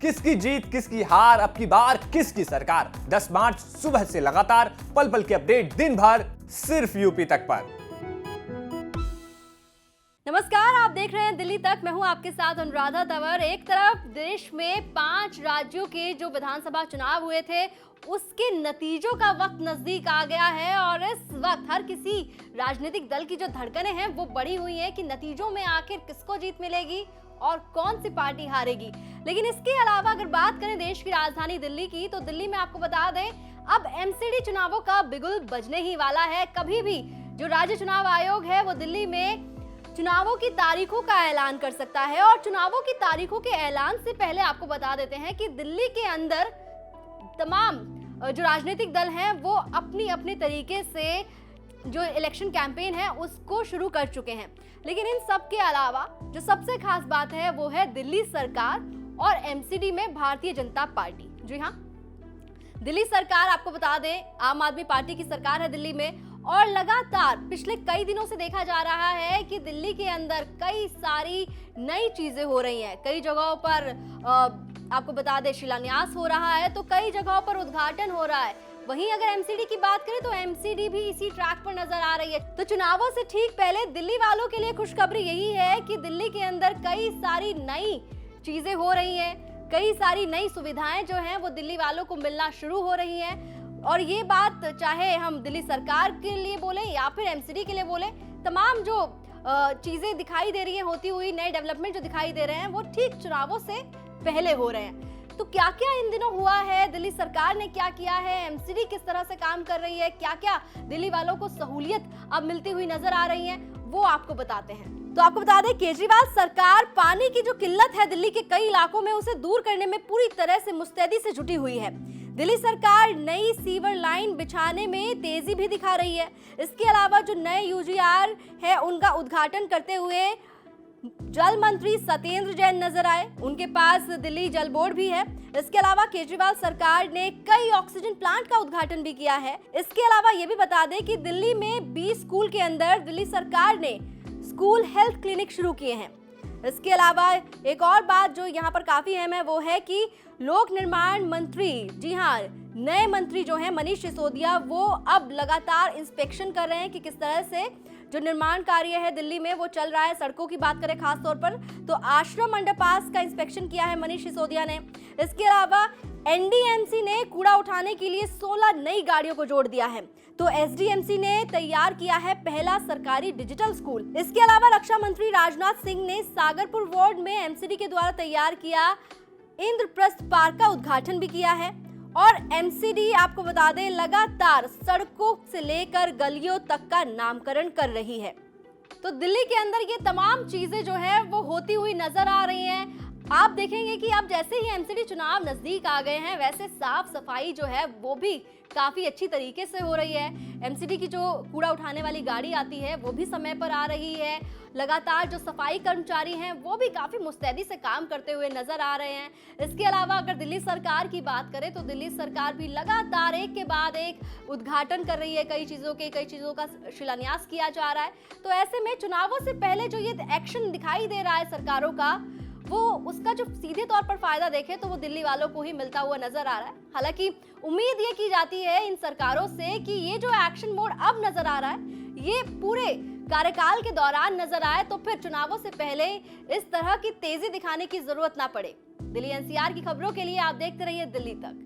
किसकी जीत किसकी हार, अब की बार किसकी सरकार। 10 मार्च सुबह से लगातार पल पल की अपडेट, दिन भर सिर्फ यूपी तक पर। नमस्कार, आप देख रहे हैं दिल्ली तक। मैं हूं आपके साथ अनुराधा तंवर। एक तरफ देश में 5 राज्यों के जो विधानसभा चुनाव हुए थे उसके नतीजों का वक्त नजदीक आ गया है और इस वक्त हर किसी राजनीतिक दल की जो धड़कनें हैं वो बढ़ी हुई हैं कि नतीजों में आखिर किसको जीत मिलेगी और कौन सी पार्टी हारेगी। लेकिन इसके अलावा अगर बात करें देश की राजधानी दिल्ली की, तो दिल्ली में आपको बता दें अब एमसीडी चुनावों का बिगुल बजने ही वाला है। कभी भी जो राज्य चुनाव आयोग है वो दिल्ली में चुनावों की तारीखों का ऐलान कर सकता है और चुनावों की तारीखों के ऐलान से पहले आपको बता देते हैं कि दिल्ली के अंदर तमाम जो राजनीतिक दल हैं वो अपनी अपनी तरीके से जो इलेक्शन कैंपेन है उसको शुरू कर चुके हैं। लेकिन इन सब के अलावा जो सबसे खास बात है वो है दिल्ली सरकार और एमसीडी में भारतीय जनता पार्टी। जी हाँ, दिल्ली सरकार आपको बता दें आम आदमी पार्टी की सरकार है दिल्ली में और लगातार पिछले कई दिनों से देखा जा रहा है कि दिल्ली के अंदर कई सारी नई चीजें हो रही हैं। कई जगहों पर आपको बता दें शिलान्यास हो रहा है, तो कई जगहों पर उद्घाटन हो रहा है। वहीं अगर एमसीडी की बात करें तो एमसीडी भी इसी ट्रैक पर नजर आ रही है। तो चुनावों से ठीक पहले दिल्ली वालों के लिए खुशखबरी यही है कि दिल्ली के अंदर कई सारी नई चीजें हो रही हैं, कई सारी नई सुविधाएं जो हैं वो दिल्ली वालों को मिलना शुरू हो रही हैं। और ये बात चाहे हम दिल्ली सरकार के लिए बोले या फिर एमसीडी के लिए बोले, तमाम जो चीजें दिखाई दे रही हैं होती हुई, नए डेवलपमेंट जो दिखाई दे रहे हैं वो ठीक चुनावों से पहले हो रहे हैं। तो क्या क्या इन दिनों हुआ है, दिल्ली सरकार ने क्या किया है, एमसीडी किस तरह से काम कर रही है, क्या क्या दिल्ली वालों को सहूलियत अब मिलती हुई नजर आ रही है, वो आपको बताते हैं। तो आपको बता दें केजरीवाल सरकार पानी की जो किल्लत है दिल्ली के कई इलाकों में उसे दूर करने में पूरी तरह से मुस्तैदी से जुटी हुई है। दिल्ली सरकार नई सीवर लाइन बिछाने में तेजी भी दिखा रही है। इसके अलावा जो नए यूजीआर है उनका उद्घाटन करते हुए जल मंत्री सत्येंद्र जैन नजर आए। उनके पास दिल्ली जल बोर्ड भी है। इसके अलावा केजरीवाल सरकार ने कई ऑक्सीजन प्लांट का उद्घाटन भी किया है। इसके अलावा ये भी बता दें कि दिल्ली में 20 स्कूल के अंदर दिल्ली सरकार ने स्कूल हेल्थ क्लिनिक शुरू किए हैं। इसके अलावा एक और बात जो यहाँ पर काफी अहम है वो है कि लोक निर्माण मंत्री, जी हाँ, नए मंत्री जो हैं मनीष सिसोदिया, वो अब लगातार इंस्पेक्शन कर रहे हैं कि किस तरह से जो निर्माण कार्य है दिल्ली में वो चल रहा है। सड़कों की बात करें खास तौर पर तो आश्रम अंडरपास का इंस्पेक्शन किया है मनीष सिसोदिया ने। इसके अलावा एनडीएमसी ने कूड़ा उठाने के लिए 16 नई गाड़ियों को जोड़ दिया है। तो एसडीएमसी ने तैयार किया है पहला सरकारी डिजिटल स्कूल। इसके अलावा रक्षा मंत्री राजनाथ सिंह ने सागरपुर वार्ड में एमसीडी के द्वारा तैयार किया इंद्रप्रस्थ पार्क का उद्घाटन भी किया है। और एमसीडी आपको बता दें लगातार सड़कों से लेकर गलियों तक का नामकरण कर रही है। तो दिल्ली के अंदर ये तमाम चीजें जो है वो होती हुई नजर आ रही हैं। आप देखेंगे कि अब जैसे ही एमसीडी चुनाव नजदीक आ गए हैं वैसे साफ सफाई जो है वो भी काफी अच्छी तरीके से हो रही है। एमसीडी की जो कूड़ा उठाने वाली गाड़ी आती है वो भी समय पर आ रही है। लगातार जो सफाई कर्मचारी हैं वो भी काफी मुस्तैदी से काम करते हुए नजर आ रहे हैं। इसके अलावा अगर दिल्ली सरकार की बात करें तो दिल्ली सरकार भी लगातार एक के बाद एक उद्घाटन कर रही है। कई चीजों का शिलान्यास किया जा रहा है। तो ऐसे में चुनावों से पहले जो ये एक्शन दिखाई दे रहा है सरकारों का, वो उसका जो सीधे तौर पर फायदा देखे तो वो दिल्ली वालों को ही मिलता हुआ नजर आ रहा है। हालांकि उम्मीद ये की जाती है इन सरकारों से कि ये जो एक्शन मोड अब नजर आ रहा है ये पूरे कार्यकाल के दौरान नजर आए तो फिर चुनावों से पहले इस तरह की तेजी दिखाने की जरूरत ना पड़े। दिल्ली एनसीआर की खबरों के लिए आप देखते रहिए दिल्ली तक।